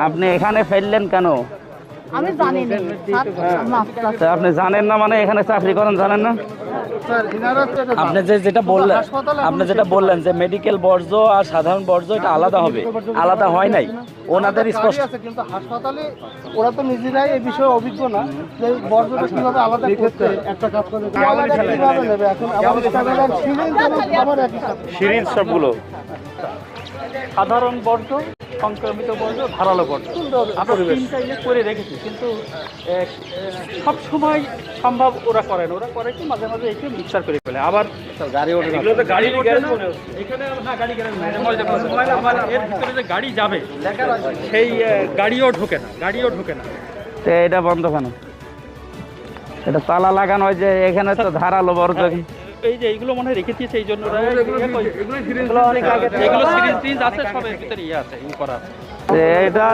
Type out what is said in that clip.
আপনি এখানে ফেললেন কেন? আমি জানি না তা আপনি জানেন না মানে এখানে চাকরি করেন জানেন না? আপনি যেটা বললেন যে মেডিকেল বর্জ্য আর সাধারণ বর্জ্য এটা আলাদা হবে, আলাদা হয় নাই। ওনাদের স্পষ্ট কিন্তু হাসপাতালে ওরা তো নিজেরাই এই বিষয়ে অভিজ্ঞ না যে বর্জ্যটা কিভাবে আলাদা করতে একটা কাজ করে কিভাবে নেবে এখন আবার একই সাথে সিরিজ সবগুলো সাধারণ বর্জ্য, সংক্রমিত বর্জ্য, ধারালো বর্জ্য আমরা তিনটা করে রেখেছি, কিন্তু সব সময় সম্ভব ওরা করে কি মাঝে মাঝে এসে মিক্সার করে ফেলে। আবার গাড়ি এখানে না গাড়ি এর ভিতরে যে গাড়ি যাবে সেই গাড়িও ঢোকে না। তো এটা বন্ধ কেন? এটা তালা লাগানো হয় যে এখানে তো ধারালো বর্জ্য। এই যে এইগুলো মনে হয় রেখে দিয়েছে এই জন্য এগুলো সিরিজ আছে, সব এর ভিতরে ইয়ে আছে, করা আছে। এটা